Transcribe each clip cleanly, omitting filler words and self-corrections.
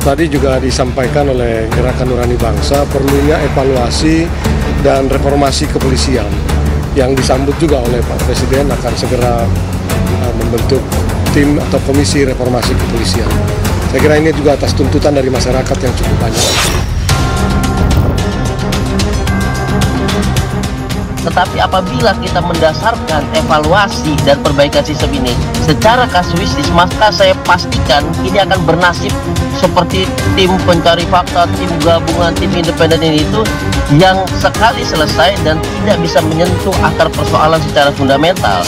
Tadi juga disampaikan oleh Gerakan Nurani Bangsa perlunya evaluasi dan reformasi kepolisian yang disambut juga oleh Pak Presiden akan segera membentuk tim atau komisi reformasi kepolisian. Saya kira ini juga atas tuntutan dari masyarakat yang cukup banyak. Tetapi apabila kita mendasarkan evaluasi dan perbaikan sistem ini secara kasuistis, maka saya pastikan ini akan bernasib seperti tim pencari fakta, tim gabungan, tim independen ini itu yang sekali selesai dan tidak bisa menyentuh akar persoalan secara fundamental.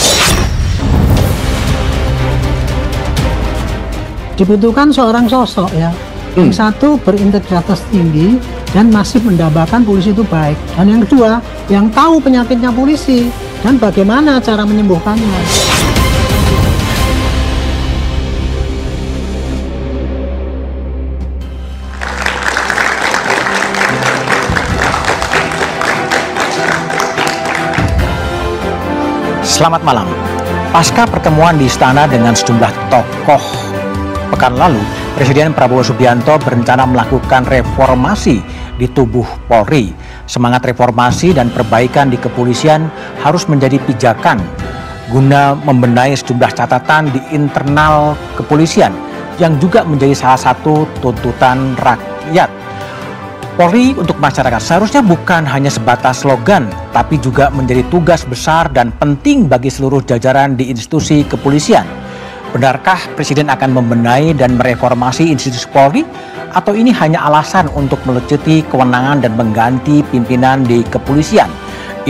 Dibutuhkan seorang sosok ya. Yang satu berintegritas tinggi dan masih mendambakan polisi itu baik. Dan yang kedua, yang tahu penyakitnya polisi dan bagaimana cara menyembuhkannya. Selamat malam. Pasca pertemuan di istana dengan sejumlah tokoh pekan lalu, Presiden Prabowo Subianto berencana melakukan reformasi di tubuh Polri. Semangat reformasi dan perbaikan di kepolisian harus menjadi pijakan guna membenahi sejumlah catatan di internal kepolisian yang juga menjadi salah satu tuntutan rakyat. Polri untuk masyarakat seharusnya bukan hanya sebatas slogan, tapi juga menjadi tugas besar dan penting bagi seluruh jajaran di institusi kepolisian. Benarkah Presiden akan membenahi dan mereformasi institusi Polri? Atau ini hanya alasan untuk melecuti kewenangan dan mengganti pimpinan di kepolisian?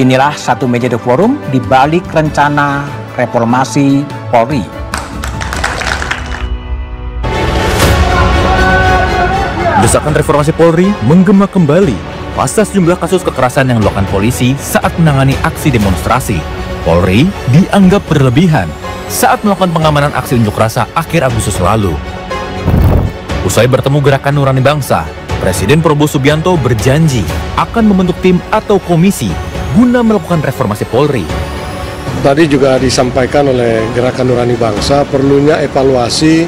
Inilah satu meja The Forum di balik rencana reformasi Polri. Desakan reformasi Polri menggema kembali pasca sejumlah kasus kekerasan yang dilakukan polisi saat menangani aksi demonstrasi. Polri dianggap berlebihan saat melakukan pengamanan aksi unjuk rasa akhir Agustus lalu. Usai bertemu Gerakan Nurani Bangsa, Presiden Prabowo Subianto berjanji akan membentuk tim atau komisi guna melakukan reformasi Polri. Tadi juga disampaikan oleh Gerakan Nurani Bangsa perlunya evaluasi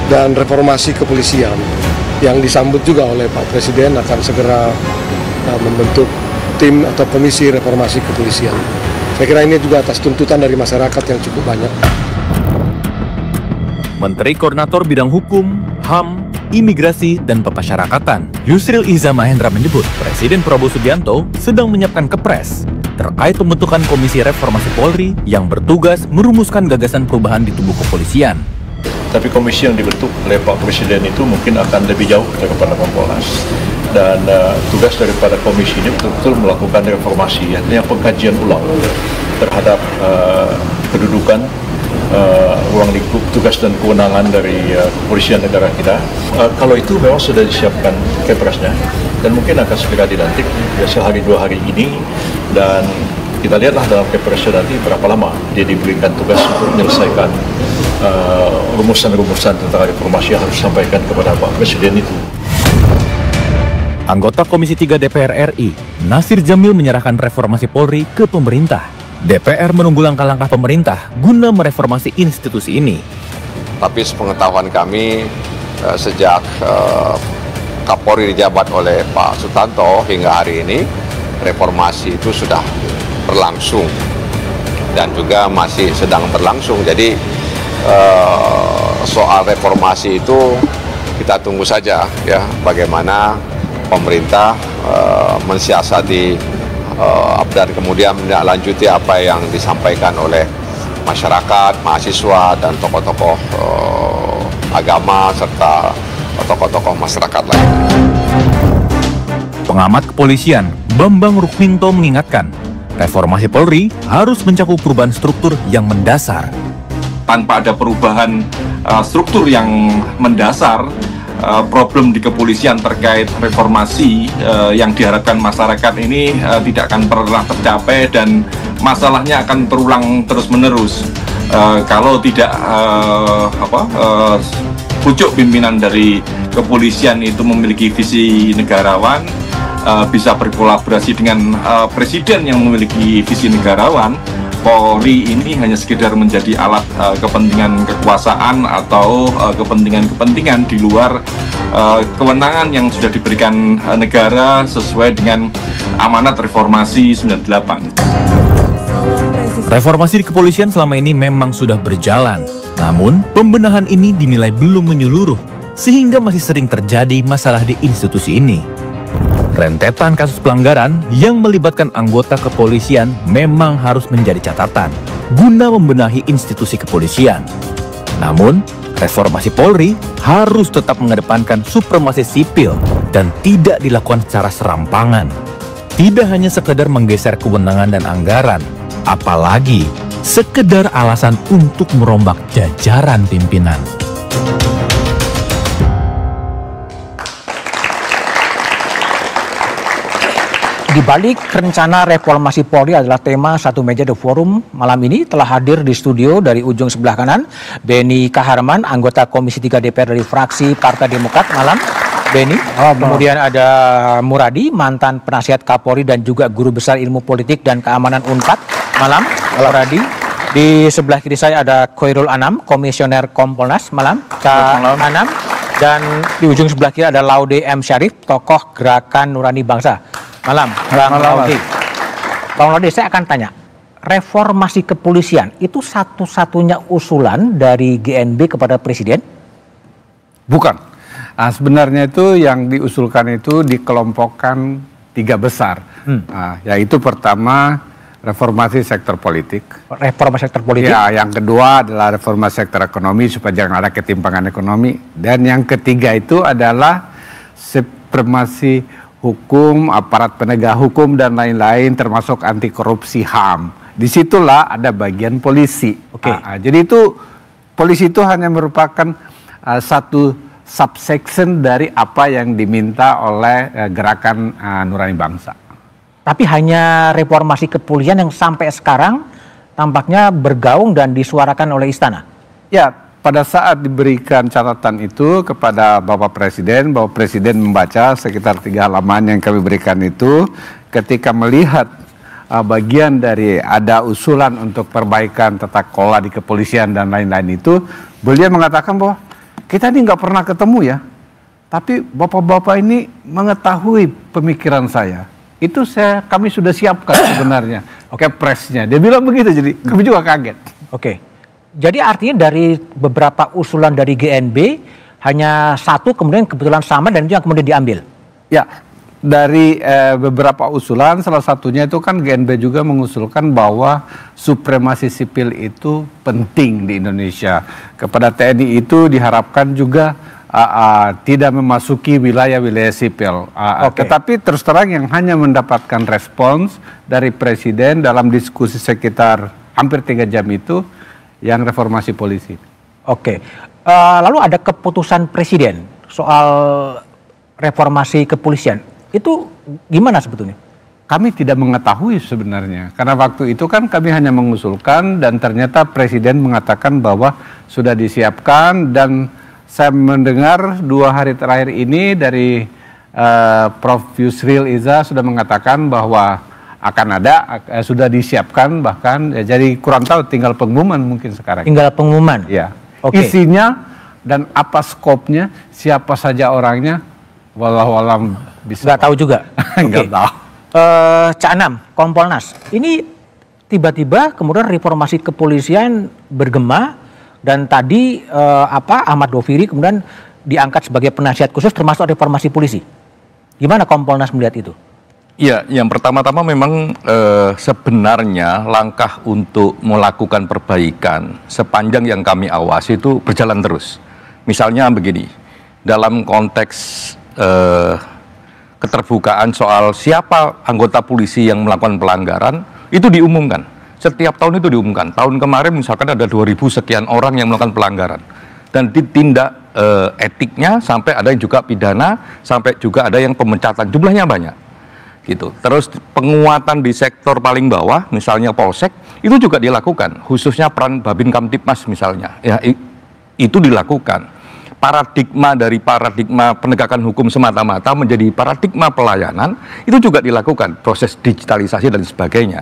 dan reformasi kepolisian yang disambut juga oleh Pak Presiden akan segera membentuk tim atau komisi reformasi kepolisian. Saya kira ini juga atas tuntutan dari masyarakat yang cukup banyak. Menteri Koordinator Bidang Hukum, HAM, Imigrasi, dan Pemasyarakatan, Yusril Iza Mahendra menyebut Presiden Prabowo Subianto sedang menyiapkan kepres terkait pembentukan Komisi Reformasi Polri yang bertugas merumuskan gagasan perubahan di tubuh kepolisian. Tapi komisi yang dibentuk oleh Pak Presiden itu mungkin akan lebih jauh daripada Kompolnas. Dan tugas daripada komisi ini betul-betul melakukan reformasi, artinya pengkajian ulang terhadap kedudukan, ruang lingkup, tugas dan kewenangan dari kepolisian negara kita. Kalau itu memang sudah disiapkan kepresnya dan mungkin akan segera dilantik sehari dua hari ini, dan kita lihatlah dalam kepresnya nanti berapa lama dia diberikan tugas untuk menyelesaikan rumusan-rumusan tentang reformasi yang harus disampaikan kepada Pak Presiden itu. Anggota Komisi 3 DPR RI, Nasir Jamil menyerahkan reformasi Polri ke pemerintah. DPR menunggu langkah-langkah pemerintah guna mereformasi institusi ini. Tapi sepengetahuan kami, sejak Kapolri dijabat oleh Pak Sutanto hingga hari ini, reformasi itu sudah berlangsung dan juga masih sedang berlangsung. Jadi soal reformasi itu kita tunggu saja ya, bagaimana pemerintah mensiasati dan kemudian menindaklanjuti apa yang disampaikan oleh masyarakat, mahasiswa, dan tokoh-tokoh agama serta tokoh-tokoh masyarakat lainnya. Pengamat kepolisian Bambang Rukminto mengingatkan, reformasi Polri harus mencakup perubahan struktur yang mendasar. Tanpa ada perubahan struktur yang mendasar, problem di kepolisian terkait reformasi yang diharapkan masyarakat ini tidak akan pernah tercapai dan masalahnya akan terulang terus-menerus kalau tidak pucuk pimpinan dari kepolisian itu memiliki visi negarawan, bisa berkolaborasi dengan presiden yang memiliki visi negarawan. Polri ini hanya sekedar menjadi alat kepentingan kekuasaan atau kepentingan-kepentingan di luar kewenangan yang sudah diberikan negara sesuai dengan amanat reformasi 98. Reformasi di kepolisian selama ini memang sudah berjalan. Namun, pembenahan ini dinilai belum menyeluruh, sehingga masih sering terjadi masalah di institusi ini. Rentetan kasus pelanggaran yang melibatkan anggota kepolisian memang harus menjadi catatan guna membenahi institusi kepolisian. Namun, reformasi Polri harus tetap mengedepankan supremasi sipil dan tidak dilakukan secara serampangan. Tidak hanya sekedar menggeser kewenangan dan anggaran, apalagi sekedar alasan untuk merombak jajaran pimpinan. Di balik rencana reformasi Polri adalah tema Satu Meja The Forum. Malam ini telah hadir di studio dari ujung sebelah kanan Beni Kaharman, anggota Komisi 3 DPR dari fraksi Partai Demokrat. Malam, Beni. Kemudian ada Muradi, mantan penasihat Kapolri dan juga guru besar ilmu politik dan keamanan Unpad. Malam, Muradi. Di sebelah kiri saya ada Khairul Anam, komisioner Kompolnas. Malam, Kak Anam. Dan di ujung sebelah kiri ada Laude M. Syarif, tokoh Gerakan Nurani Bangsa. Malam, Bang Laude. Bang Laude, saya akan tanya, reformasi kepolisian itu satu-satunya usulan dari GNB kepada Presiden? Bukan. Nah, sebenarnya itu yang diusulkan itu dikelompokkan 3 besar. Yaitu pertama, reformasi sektor politik. Reformasi sektor politik? Ya, yang kedua adalah reformasi sektor ekonomi supaya jangan ada ketimpangan ekonomi. Dan yang ketiga itu adalah supremasi hukum, aparat penegak hukum dan lain-lain termasuk anti korupsi HAM. Disitulah ada bagian polisi. Jadi itu polisi itu hanya merupakan satu subsection dari apa yang diminta oleh Gerakan Nurani Bangsa. Tapi hanya reformasi kepolisian yang sampai sekarang tampaknya bergaung dan disuarakan oleh istana. Ya, pada saat diberikan catatan itu kepada Bapak Presiden membaca sekitar 3 halaman yang kami berikan itu, ketika melihat bagian dari ada usulan untuk perbaikan tata kelola di kepolisian dan lain-lain itu, beliau mengatakan bahwa kita ini nggak pernah ketemu ya, tapi bapak-bapak ini mengetahui pemikiran saya. Itu kami sudah siapkan sebenarnya, kepresnya. Dia bilang begitu, jadi kami juga kaget. Jadi artinya dari beberapa usulan dari GNB hanya satu kemudian kebetulan sama dan itu yang kemudian diambil. Ya, dari beberapa usulan salah satunya itu kan GNB juga mengusulkan bahwa supremasi sipil itu penting di Indonesia. Kepada TNI itu diharapkan juga tidak memasuki wilayah-wilayah sipil. Tetapi terus terang yang hanya mendapatkan respons dari Presiden dalam diskusi sekitar hampir 3 jam itu yang reformasi polisi. Lalu ada keputusan Presiden soal reformasi kepolisian. Itu gimana sebetulnya? Kami tidak mengetahui sebenarnya. Karena waktu itu kan kami hanya mengusulkan dan ternyata Presiden mengatakan bahwa sudah disiapkan dan saya mendengar 2 hari terakhir ini dari Prof. Yusril Iza sudah mengatakan bahwa akan ada, sudah disiapkan bahkan, ya, jadi kurang tahu tinggal pengumuman mungkin sekarang. Tinggal pengumuman? Ya. Isinya dan apa skopnya, siapa saja orangnya, wallahualam bisa. Nggak tahu juga? Nggak tahu. Cak Anam, Kompolnas, ini tiba-tiba kemudian reformasi kepolisian bergema dan tadi Ahmad Doviri kemudian diangkat sebagai penasihat khusus termasuk reformasi polisi. Gimana Kompolnas melihat itu? Ya, yang pertama-tama memang sebenarnya langkah untuk melakukan perbaikan sepanjang yang kami awasi itu berjalan terus. Misalnya begini, dalam konteks keterbukaan soal siapa anggota polisi yang melakukan pelanggaran, itu diumumkan. Setiap tahun itu diumumkan. Tahun kemarin misalkan ada 2000 sekian orang yang melakukan pelanggaran. dan ditindak etiknya, sampai ada yang juga pidana, sampai juga ada yang pemecatan, jumlahnya banyak gitu. Terus penguatan di sektor paling bawah, misalnya Polsek, itu juga dilakukan, khususnya peran Babin Kamtipmas misalnya, ya itu dilakukan. Paradigma dari paradigma penegakan hukum semata-mata menjadi paradigma pelayanan, itu juga dilakukan, proses digitalisasi dan sebagainya.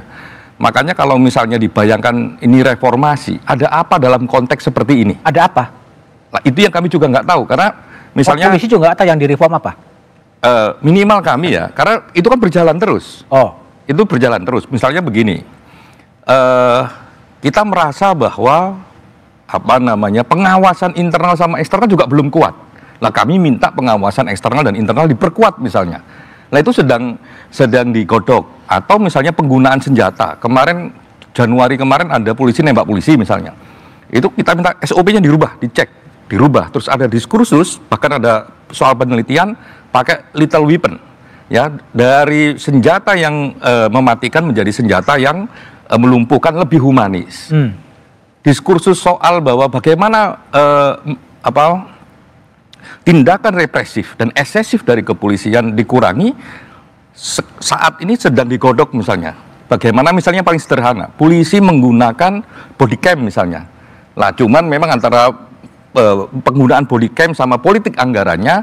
Makanya kalau misalnya dibayangkan ini reformasi, ada apa dalam konteks seperti ini? Ada apa? Nah, itu yang kami juga nggak tahu, karena misalnya polisi juga nggak tahu yang direform apa? Minimal kami ya, karena itu kan berjalan terus. Oh, itu berjalan terus. Misalnya begini, kita merasa bahwa pengawasan internal sama eksternal juga belum kuat. Nah, kami minta pengawasan eksternal dan internal diperkuat misalnya. Nah, itu sedang digodok. Atau misalnya penggunaan senjata. Kemarin Januari kemarin ada polisi nembak polisi misalnya. Itu kita minta SOP-nya dirubah. Terus ada diskursus, bahkan ada soal penelitian pakai lethal weapon. Ya, dari senjata yang mematikan menjadi senjata yang melumpuhkan, lebih humanis. Diskursus soal bahwa bagaimana tindakan represif dan eksesif dari kepolisian dikurangi, saat ini sedang digodok misalnya. Bagaimana misalnya paling sederhana, polisi menggunakan body cam misalnya. Lah, cuman memang antara penggunaan body cam sama politik anggarannya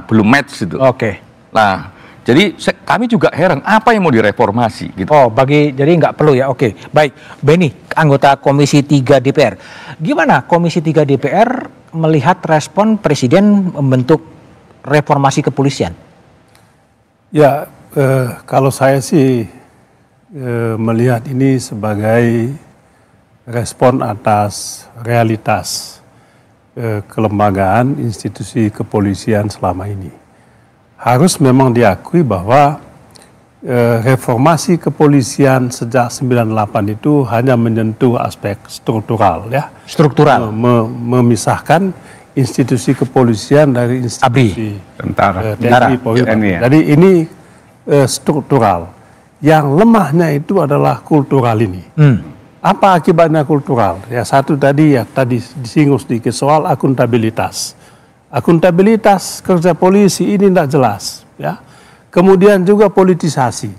belum match gitu. Oke. Nah, jadi kami juga heran apa yang mau direformasi gitu. Oh, jadi nggak perlu ya. Oke, baik. Benny, anggota Komisi 3 DPR. Gimana Komisi 3 DPR melihat respon Presiden membentuk reformasi kepolisian? Ya, kalau saya sih melihat ini sebagai respon atas realitas kelembagaan institusi kepolisian selama ini. Harus memang diakui bahwa reformasi kepolisian sejak 98 itu hanya menyentuh aspek struktural ya. Struktural. Memisahkan institusi kepolisian dari institusi tentara. Jadi ini struktural. Yang lemahnya itu adalah kultural ini. Apa akibatnya kultural? Ya, satu tadi disinggung sedikit soal akuntabilitas. Akuntabilitas kerja polisi ini tidak jelas, ya. Kemudian juga politisasi.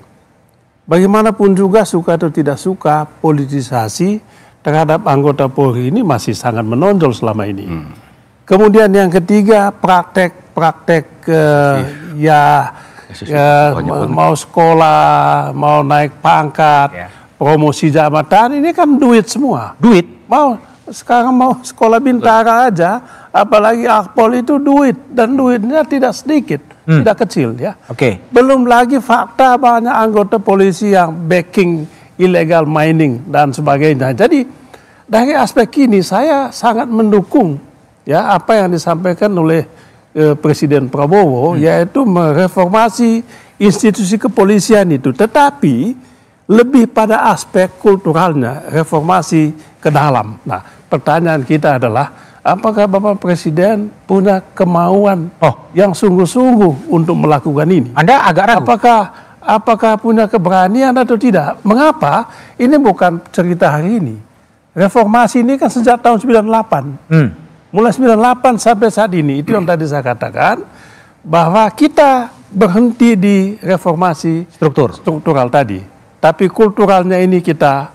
Bagaimanapun juga suka atau tidak suka, politisasi terhadap anggota Polri ini masih sangat menonjol selama ini. Kemudian yang ketiga, praktek mau sekolah, mau naik pangkat, promosi jabatan, ini kan duit semua. Duit? Sekarang mau sekolah bintara aja, apalagi Akpol itu duit, dan duitnya tidak sedikit, tidak kecil ya. Belum lagi fakta banyak anggota polisi yang backing illegal mining dan sebagainya. Jadi dari aspek ini saya sangat mendukung ya apa yang disampaikan oleh Presiden Prabowo, yaitu mereformasi institusi kepolisian itu, tetapi lebih pada aspek kulturalnya, reformasi ke dalam. Nah, pertanyaan kita adalah, apakah Bapak Presiden punya kemauan yang sungguh-sungguh untuk melakukan ini? Anda agak ragu. Apakah punya keberanian atau tidak? Mengapa? Ini bukan cerita hari ini. Reformasi ini kan sejak tahun 98. Mulai 98 sampai saat ini, itu yang tadi saya katakan, bahwa kita berhenti di reformasi struktural tadi. Tapi kulturalnya ini kita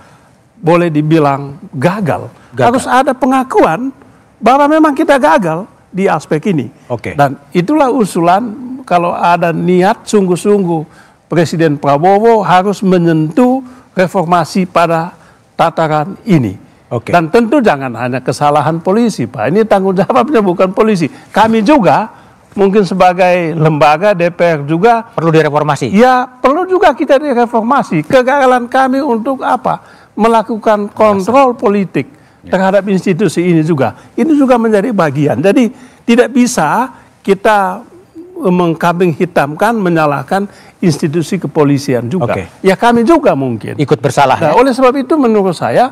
boleh dibilang gagal. Harus ada pengakuan bahwa memang kita gagal di aspek ini. Dan itulah usulan kalau ada niat sungguh-sungguh Presiden Prabowo harus menyentuh reformasi pada tataran ini. Dan tentu jangan hanya kesalahan polisi, Pak. Ini tanggung jawabnya bukan polisi. Kami juga mungkin sebagai lembaga DPR juga perlu direformasi. Ya, perlu juga kita direformasi. Kegagalan kami untuk apa? Melakukan kontrol politik terhadap institusi ini juga. Ini juga menjadi bagian. Jadi tidak bisa kita mengkambing hitamkan, menyalahkan institusi kepolisian juga. Ya kami juga mungkin ikut bersalah. Nah, oleh sebab itu menurut saya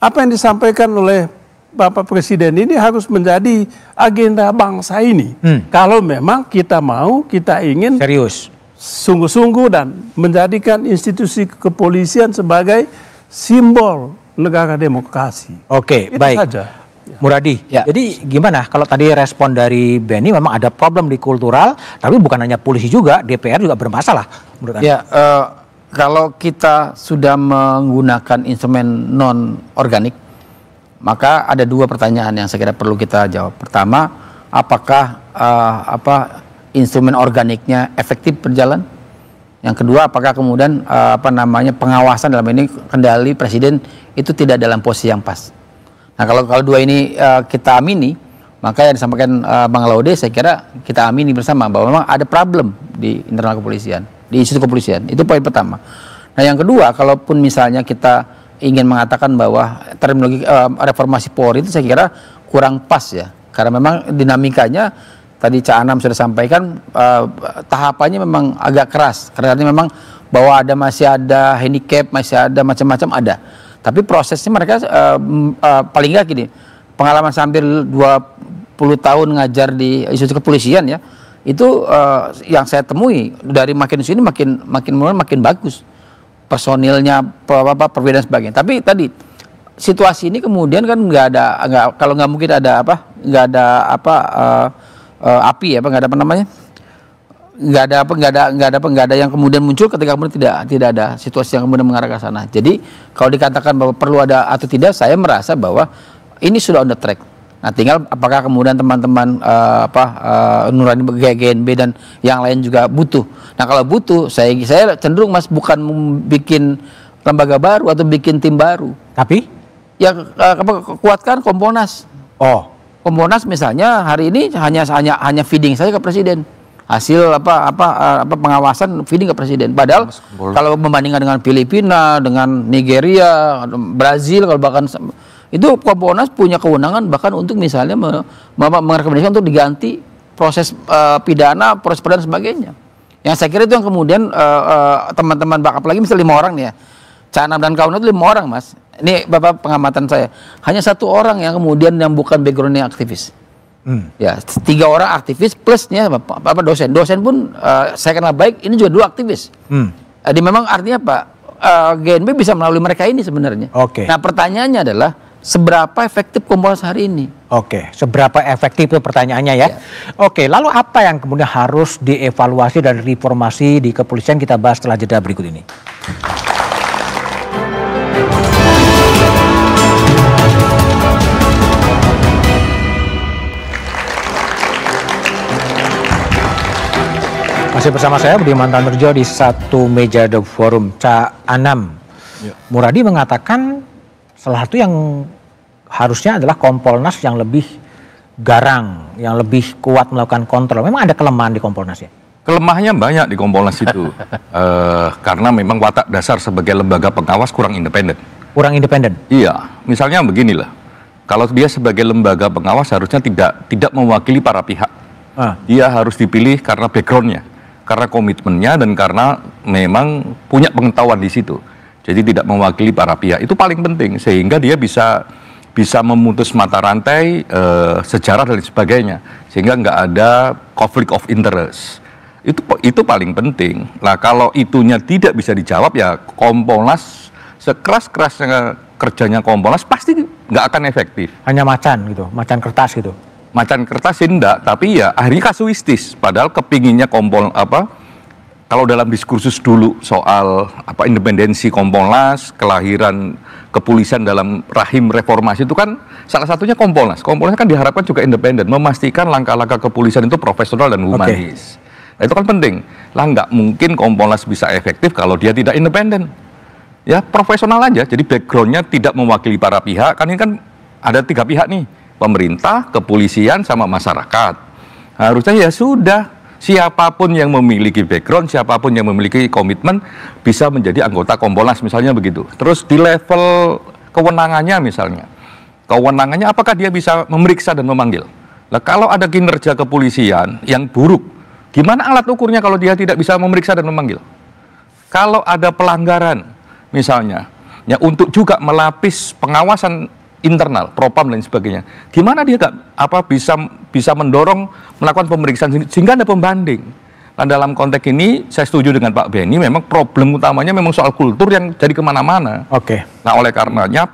apa yang disampaikan oleh Bapak Presiden ini harus menjadi agenda bangsa ini. Kalau memang kita mau, kita ingin serius, sungguh-sungguh dan menjadikan institusi kepolisian sebagai simbol negara demokrasi. Baik. Saja. Muradi, jadi gimana kalau tadi respon dari Benny memang ada problem di kultural, tapi bukan hanya polisi juga, DPR juga bermasalah menurut Anda? Ya, kalau kita sudah menggunakan instrumen non organik, maka ada dua pertanyaan yang saya kira perlu kita jawab. Pertama, apakah instrumen organiknya efektif berjalan? Yang kedua, apakah kemudian pengawasan dalam ini kendali presiden itu tidak dalam posisi yang pas? Nah, kalau dua ini kita amini, maka yang disampaikan Bang Laude saya kira kita amini bersama bahwa memang ada problem di internal kepolisian, di institusi kepolisian. Itu poin pertama. Nah, yang kedua, kalaupun misalnya kita ingin mengatakan bahwa terminologi reformasi Polri itu saya kira kurang pas ya, karena memang dinamikanya tadi Cak Anam sudah sampaikan tahapannya memang agak keras, karena memang bahwa masih ada handicap, masih ada macam-macam ada. Tapi prosesnya mereka paling nggak gini, pengalaman hampir 20 tahun ngajar di institusi kepolisian ya, itu yang saya temui dari makin sini makin bagus personilnya, perbedaan sebagainya. Tapi tadi situasi ini kemudian kan kalau nggak mungkin ada api ya, nggak ada yang kemudian muncul ketika kemudian tidak ada situasi yang kemudian mengarah ke sana. Jadi kalau dikatakan bahwa perlu ada atau tidak, saya merasa bahwa ini sudah on the track. Nah, tinggal apakah kemudian teman-teman Nurani GNB dan yang lain juga butuh. Nah, kalau butuh, saya cenderung Mas bukan bikin lembaga baru atau bikin tim baru, tapi ya kuatkan Kompolnas. Kompolnas misalnya hari ini hanya feeding saja ke presiden. Hasil pengawasan feeding ke presiden. Padahal kalau membandingkan dengan Filipina, dengan Nigeria, Brazil, kalau bahkan itu Kompolnas punya kewenangan bahkan untuk misalnya merekomendasikan untuk diganti proses pidana, proses dan sebagainya. Yang saya kira itu yang kemudian teman-teman apalagi misalnya 5 orang nih ya, Cak Anam dan kawan itu 5 orang Mas. Ini Bapak pengamatan saya, hanya 1 orang yang kemudian yang bukan backgroundnya aktivis. Ya, 3 orang aktivis plusnya dosen pun saya kenal baik, ini juga 2 aktivis. Jadi memang artinya GNB bisa melalui mereka ini sebenarnya. Nah, pertanyaannya adalah seberapa efektif Kompolnas hari ini? Seberapa efektif itu pertanyaannya ya. Lalu apa yang kemudian harus dievaluasi dan reformasi di kepolisian, kita bahas setelah jeda berikut ini. Masih bersama saya Budiman Tanurjo di satu meja The Forum. Cak Anam, Muradi mengatakan salah satu yang harusnya adalah Kompolnas yang lebih garang, yang lebih kuat melakukan kontrol. Memang ada kelemahan di Kompolnas ya? Kelemahannya banyak di Kompolnas itu, karena memang watak dasar sebagai lembaga pengawas kurang independen. Kurang independen? Iya, misalnya beginilah, kalau dia sebagai lembaga pengawas harusnya tidak mewakili para pihak. Dia harus dipilih karena backgroundnya, karena komitmennya, dan karena memang punya pengetahuan di situ. Jadi tidak mewakili para pihak, itu paling penting, sehingga dia bisa memutus mata rantai sejarah dan sebagainya, sehingga nggak ada conflict of interest. Itu paling penting. Nah, kalau itunya tidak bisa dijawab, ya Kompolnas sekeras-kerasnya kerjanya Kompolnas pasti nggak akan efektif. Hanya macan gitu, macan kertas gitu. Macan kertas sih enggak, tapi ya akhirnya kasuistis. Padahal kepinginnya kalau dalam diskursus dulu soal independensi Kompolnas, kelahiran kepolisian dalam rahim reformasi itu kan salah satunya Kompolnas. Kompolnas kan diharapkan juga independen, memastikan langkah-langkah kepolisian itu profesional dan humanis. Nah, itu kan penting. Lah, nggak mungkin Kompolnas bisa efektif kalau dia tidak independen. Ya profesional aja, jadi backgroundnya tidak mewakili para pihak. Kan ini kan ada 3 pihak nih, pemerintah, kepolisian, sama masyarakat. Harusnya ya sudah, siapapun yang memiliki background, siapapun yang memiliki komitmen bisa menjadi anggota Kompolnas misalnya begitu. Terus di level kewenangannya misalnya, kewenangannya apakah dia bisa memeriksa dan memanggil? Nah, kalau ada kinerja kepolisian yang buruk, gimana alat ukurnya kalau dia tidak bisa memeriksa dan memanggil? Kalau ada pelanggaran misalnya, ya untuk juga melapis pengawasan internal, propam dan sebagainya, gimana dia bisa mendorong melakukan pemeriksaan sehingga ada pembanding. Nah, dalam konteks ini saya setuju dengan Pak Benny, memang problem utamanya memang soal kultur yang jadi kemana-mana. Nah, oleh karenanya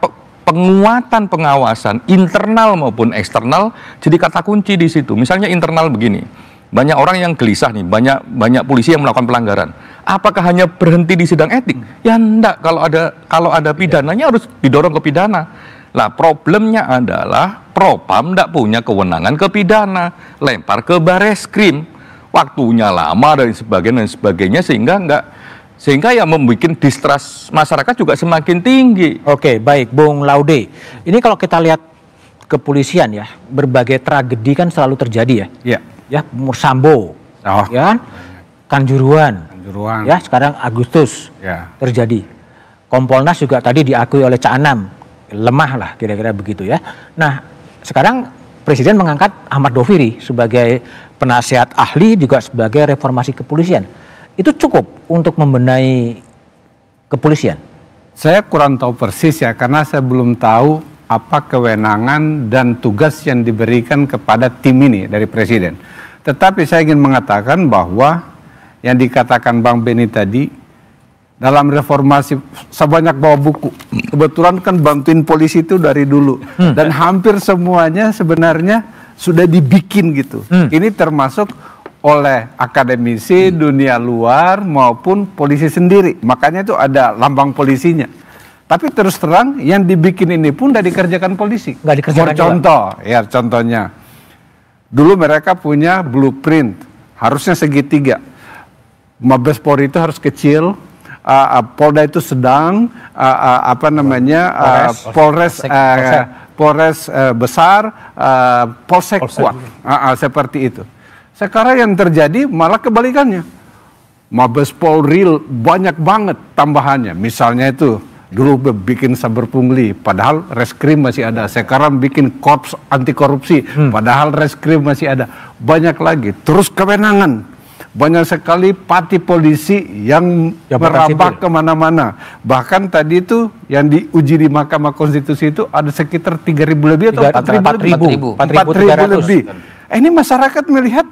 penguatan pengawasan internal maupun eksternal jadi kata kunci di situ. Misalnya internal begini, banyak orang yang gelisah nih, banyak polisi yang melakukan pelanggaran. Apakah hanya berhenti di sidang etik? Ya enggak, kalau ada pidananya harus didorong ke pidana. Lah problemnya adalah Propam enggak punya kewenangan ke pidana, lempar ke Bareskrim. Waktunya lama dan sebagainya sehingga ya membuat distrust masyarakat juga semakin tinggi. Oke, baik, Bung Laude. Ini kalau kita lihat kepolisian ya, berbagai tragedi kan selalu terjadi ya. Iya. Ya, Sambo, ya, Kanjuruhan, ya, sekarang Agustus terjadi. Kompolnas juga tadi diakui oleh Cak Anam, lemah lah kira-kira begitu ya. Nah, sekarang Presiden mengangkat Ahmad Doviri sebagai penasihat ahli juga sebagai reformasi kepolisian. Itu cukup untuk membenahi kepolisian? Saya kurang tahu persis ya, karena saya belum tahu apa kewenangan dan tugas yang diberikan kepada tim ini dari Presiden. Tetapi saya ingin mengatakan bahwa yang dikatakan Bang Beni tadi, dalam reformasi sebanyak bawa buku. Kebetulan kan bantuin polisi itu dari dulu. Dan hampir semuanya sebenarnya sudah dibikin gitu. Ini termasuk oleh akademisi, dunia luar maupun polisi sendiri. Makanya itu ada lambang polisinya. Tapi terus terang yang dibikin ini pun udah dikerjakan polisi. Nggak dikerjakan contoh, ya contohnya. Dulu mereka punya blueprint, harusnya segitiga. Mabes Polri itu harus kecil, Polda itu sedang, Polres besar, Polsek kuat, seperti itu. Sekarang yang terjadi malah kebalikannya. Mabes Polri banyak banget tambahannya. Misalnya itu dulu bikin saber pungli, padahal reskrim masih ada. Sekarang bikin korps anti korupsi, padahal reskrim masih ada. Banyak lagi. Terus kewenangan. Banyak sekali pati polisi yang merambah kemana-mana. Bahkan tadi itu yang diuji di Mahkamah Konstitusi itu ada sekitar 3.000 lebih atau 4.000 lebih. Ini masyarakat melihat,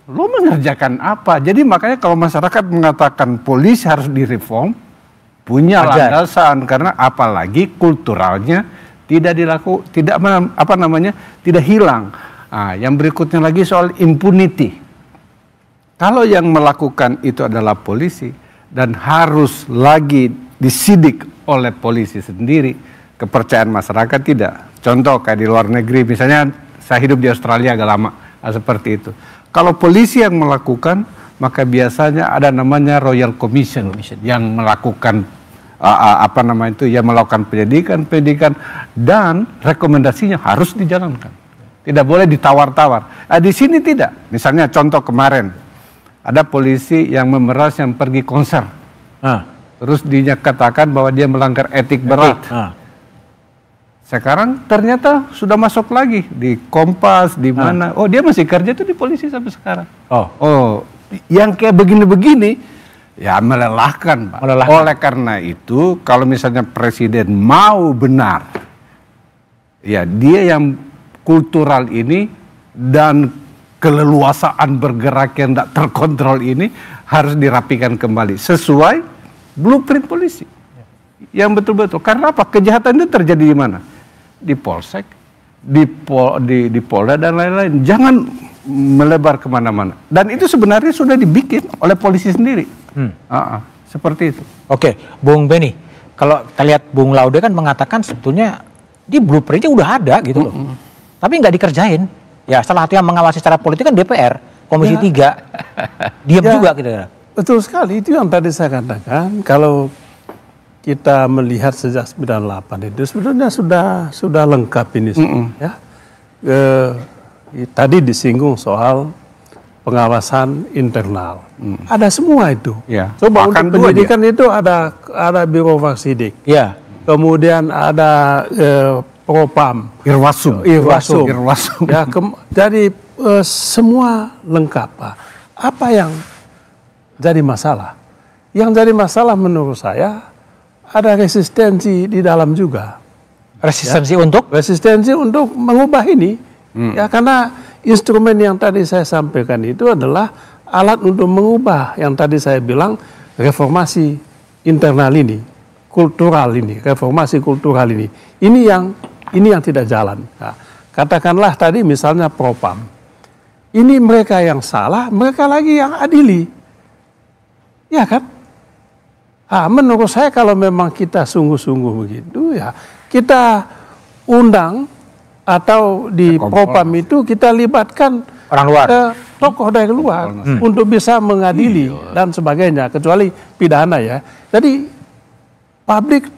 lo mengerjakan apa? Jadi makanya kalau masyarakat mengatakan polisi harus direform, punya landasan, karena apalagi kulturalnya tidak tidak hilang. Yang berikutnya lagi soal impunity. Kalau yang melakukan itu adalah polisi dan harus lagi disidik oleh polisi sendiri, kepercayaan masyarakat tidak. Contoh kayak di luar negeri, misalnya saya hidup di Australia agak lama, seperti itu. Kalau polisi yang melakukan, maka biasanya ada namanya Royal Commission yang melakukan yang melakukan pendidikan dan rekomendasinya harus dijalankan. Tidak boleh ditawar-tawar. Di sini tidak. Misalnya contoh kemarin, ada polisi yang memeras yang pergi konser. Terus dia katakan bahwa dia melanggar etik berat. Sekarang ternyata sudah masuk lagi di Kompas, di mana. Oh, dia masih kerja itu di polisi sampai sekarang. Yang kayak begini-begini, ya melelahkan, Pak. Oleh karena itu, kalau misalnya Presiden mau benar, ya dia yang kultural ini dan keleluasaan bergerak yang tidak terkontrol ini harus dirapikan kembali sesuai blueprint polisi yang betul-betul. Karena apa? Kejahatan itu terjadi di mana? Di Polsek, di Polda dan lain-lain. Jangan melebar kemana-mana. Dan itu sebenarnya sudah dibikin oleh polisi sendiri. Seperti itu. Oke, Bung Beni, kalau kita lihat Bung Laude kan mengatakan sebetulnya di blueprintnya udah ada gitu loh, tapi nggak dikerjain. Ya, salah satu yang mengawasi secara politik kan DPR, Komisi 3, diam juga kira-kira. Betul sekali, itu yang tadi saya katakan. Kalau kita melihat sejak 98 itu sebenarnya sudah lengkap ini semua. Ya. Tadi disinggung soal pengawasan internal, ada semua itu. Coba untuk pendidikan itu ada Biro Vaksidik, kemudian ada Propam, Irwasum. Ya, jadi semua lengkap, Pak. Apa yang jadi masalah? Yang jadi masalah menurut saya ada resistensi di dalam juga. Resistensi untuk? Resistensi untuk mengubah ini. Ya, karena instrumen yang tadi saya sampaikan itu adalah alat untuk mengubah yang tadi saya bilang reformasi internal ini, kultural ini, reformasi kultural ini yang tidak jalan. Nah, katakanlah tadi misalnya Propam, ini mereka yang salah, mereka lagi yang adili, ya kan? Menurut saya kalau memang kita sungguh-sungguh begitu, ya kita undang atau di Propam itu kita libatkan orang luar, tokoh dari luar untuk bisa mengadili dan sebagainya, kecuali pidana ya. Jadi publik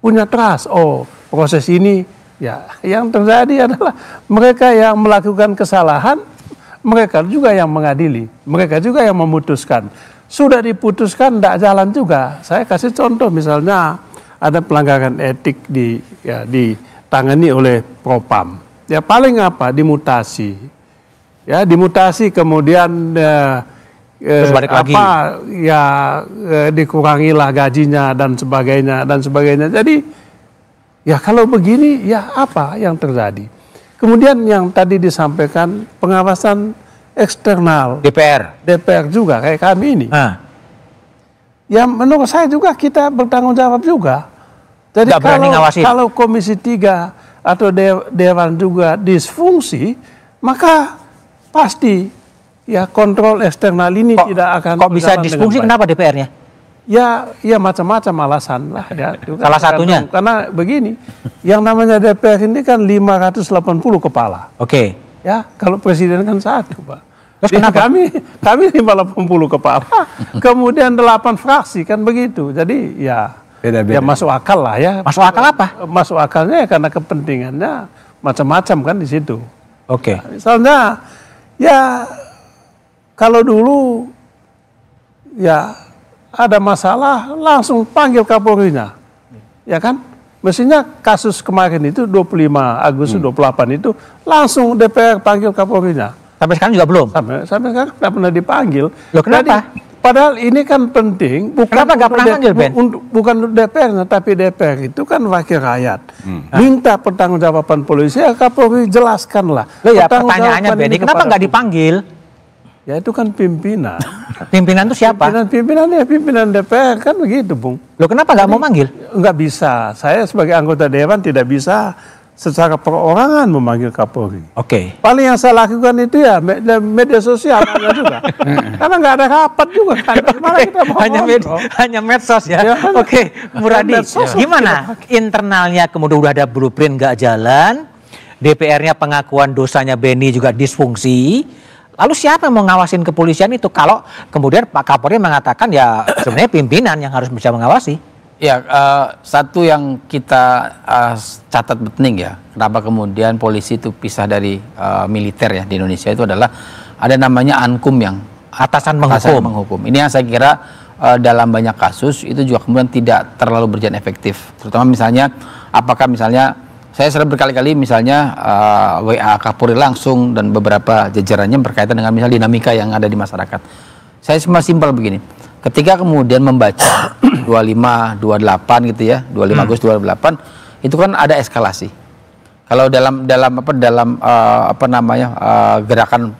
punya trust. Oh, proses ini ya yang terjadi adalah mereka yang melakukan kesalahan, mereka juga yang mengadili, mereka juga yang memutuskan. Sudah diputuskan tidak jalan juga. Saya kasih contoh misalnya ada pelanggaran etik ditangani oleh Propam. Ya paling apa? Dimutasi. Ya dimutasi kemudian dikurangilah gajinya dan sebagainya. Jadi ya kalau begini ya apa yang terjadi? Kemudian yang tadi disampaikan pengawasan eksternal DPR juga kayak kami ini. Ya menurut saya juga kita bertanggung jawab juga. Jadi kalau Komisi 3 atau Dewan juga disfungsi, maka pasti ya kontrol eksternal ini tidak akan. Kok bisa disfungsi? Kenapa DPR-nya? Ya macam-macam alasan lah ya. Salah satunya karena begini, yang namanya DPR ini kan 580 kepala. Oke. Ya kalau presiden kan 1, Pak. Terus kenapa? Kami 580 kepala. Kemudian 8 fraksi kan begitu. Jadi ya beda-beda. Ya masuk akal lah ya. Masuk akal apa? Masuk akalnya ya karena kepentingannya macam-macam kan di situ. Oke. Nah, misalnya ya kalau dulu ya ada masalah langsung panggil Kapolrinya, ya kan? Mestinya kasus kemarin itu 25 Agustus 28 itu langsung DPR panggil Kapolrinya. Sampai sekarang juga belum? Sampai sekarang tidak pernah dipanggil. Loh kenapa? Jadi, padahal ini kan penting. Kenapa nggak pernah panggil, Ben? Bukan DPR, tapi DPR itu kan wakil rakyat. Minta pertanggungjawaban polisi, ya Kapolri jelaskanlah. Loh ya pertanyaannya, Benny, kenapa nggak dipanggil? Ya itu kan pimpinan. Pimpinan itu siapa? Pimpinan DPR kan begitu, Bung. Loh kenapa nggak mau manggil? Nggak bisa. Saya sebagai anggota Dewan tidak bisa secara perorangan memanggil Kapolri. Oke. Paling yang saya lakukan itu ya media sosial juga. Karena nggak ada rapat juga kan. Hanya medsos ya. Oke, Muradi, gimana internalnya kemudian udah ada blueprint nggak jalan, DPR-nya pengakuan dosanya Benny juga disfungsi. Lalu siapa yang mau ngawasin kepolisian itu? Kalau kemudian Pak Kapolri mengatakan ya sebenarnya pimpinan yang harus bisa mengawasi. Ya, satu yang kita catat penting ya, kenapa kemudian polisi itu pisah dari militer ya di Indonesia itu adalah ada namanya Ankum yang atasan menghukum. Ini yang saya kira dalam banyak kasus itu juga kemudian tidak terlalu berjalan efektif. Terutama misalnya, apakah misalnya saya sering berkali-kali misalnya WA Kapolri langsung dan beberapa jajarannya berkaitan dengan misalnya dinamika yang ada di masyarakat. Saya cuma simpel begini. Ketika kemudian membaca 25, 28 gitu ya, 25 Agustus 28 itu kan ada eskalasi. Kalau dalam gerakan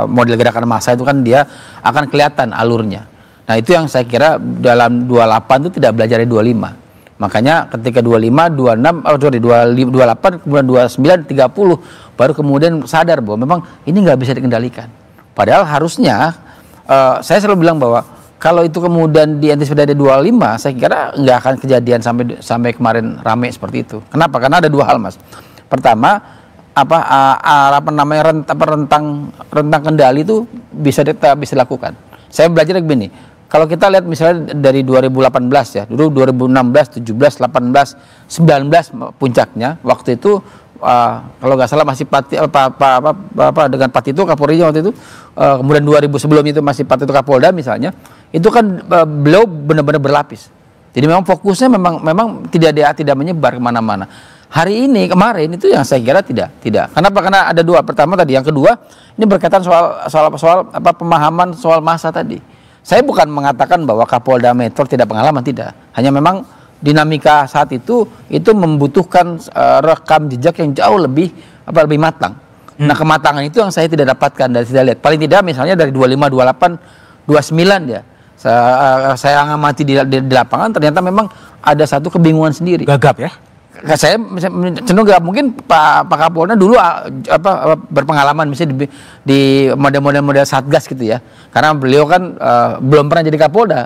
model gerakan massa itu kan dia akan kelihatan alurnya. Nah, itu yang saya kira dalam 28 itu tidak belajar dari 25. Makanya ketika 25, 26, 28, kemudian 29, 30 baru kemudian sadar bahwa memang ini nggak bisa dikendalikan. Padahal harusnya saya selalu bilang bahwa kalau itu kemudian diantisipasi dari 25, saya kira nggak akan kejadian sampai kemarin rame seperti itu. Kenapa? Karena ada dua hal, Mas. Pertama, rentang kendali itu bisa dilakukan. Saya belajar begini. Kalau kita lihat misalnya dari 2018 ya, dulu 2016, 17, 18, 19 puncaknya, waktu itu kalau nggak salah masih dengan Pak Tito Kapolri waktu itu, kemudian 2000 sebelum itu masih Pak Tito Kapolda misalnya, itu kan beliau benar-benar berlapis. Jadi memang fokusnya memang tidak menyebar kemana-mana. Hari ini kemarin itu yang saya kira tidak. Kenapa? Karena ada dua. Pertama tadi, yang kedua ini berkaitan soal pemahaman soal masa tadi. Saya bukan mengatakan bahwa Kapolda Metro tidak pengalaman, tidak. Hanya memang dinamika saat itu membutuhkan rekam jejak yang jauh lebih matang. Nah, kematangan itu yang saya tidak dapatkan dari tidak lihat. Paling tidak misalnya dari 25, 28, 29 ya. Saya ngamati di lapangan ternyata memang ada satu kebingungan sendiri. Gagap ya? Saya cenderung gak mungkin Pak Kapolda dulu berpengalaman misalnya di model-model Satgas gitu ya. Karena beliau kan belum pernah jadi Kapolda.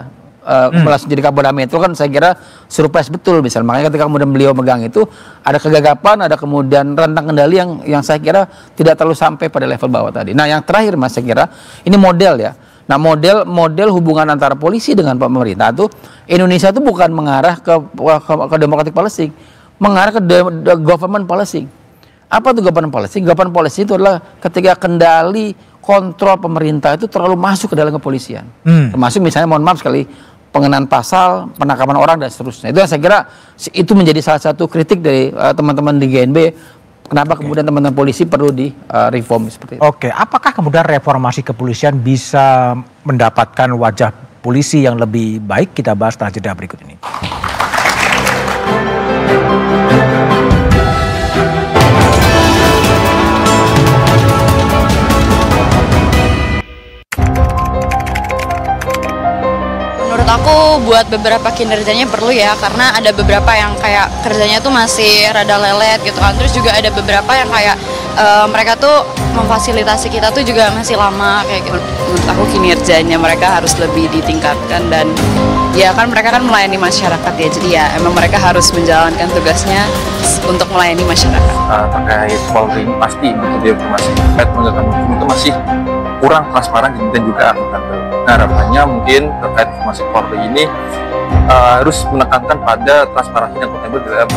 Langsung jadi Kapolda Metro kan saya kira surprise betul misalnya. Makanya ketika kemudian beliau megang itu ada kegagapan, ada kemudian rentang kendali yang saya kira tidak terlalu sampai pada level bawah tadi. Nah, yang terakhir Mas, saya kira ini model ya. Nah, model hubungan antara polisi dengan pemerintah itu Indonesia itu bukan mengarah ke democratic policy, mengarah ke government policy. Apa itu government policy? Government policy itu adalah ketika kendali kontrol pemerintah itu terlalu masuk ke dalam kepolisian. Termasuk misalnya, mohon maaf sekali, pengenaan pasal, penangkapan orang dan seterusnya. Itu yang saya kira itu menjadi salah satu kritik dari teman-teman di GNB. Kenapa kemudian teman-teman polisi perlu di reform seperti itu? Oke, apakah kemudian reformasi kepolisian bisa mendapatkan wajah polisi yang lebih baik? Kita bahas setelah jeda berikut ini. Aku buat beberapa kinerjanya perlu ya, karena ada beberapa yang kayak kerjanya tuh masih rada lelet gitu kan. Terus juga ada beberapa yang kayak mereka tuh memfasilitasi kita tuh juga masih lama kayak gitu. Menurut aku kinerjanya mereka harus lebih ditingkatkan, dan ya kan mereka kan melayani masyarakat ya, jadi ya emang mereka harus menjalankan tugasnya untuk melayani masyarakat. Terkait Polri pasti dia masih penegakan hukum itu masih kurang transparan dan juga akuntabel. Nah, harapannya mungkin terkait informasi Polri ini harus menekankan pada transparansi dan akuntabel dalam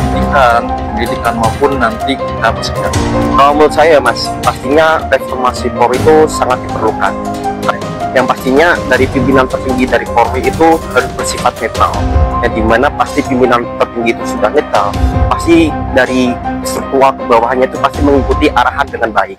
pendidikan maupun nanti kita bersihkan. Kalau menurut saya Mas, pastinya reformasi Polri itu sangat diperlukan. Yang pastinya dari pimpinan tertinggi dari Polri itu harus bersifat netral. Yang dimana pasti pimpinan tertinggi itu sudah netral, pasti dari struktur ke bawahnya itu pasti mengikuti arahan dengan baik.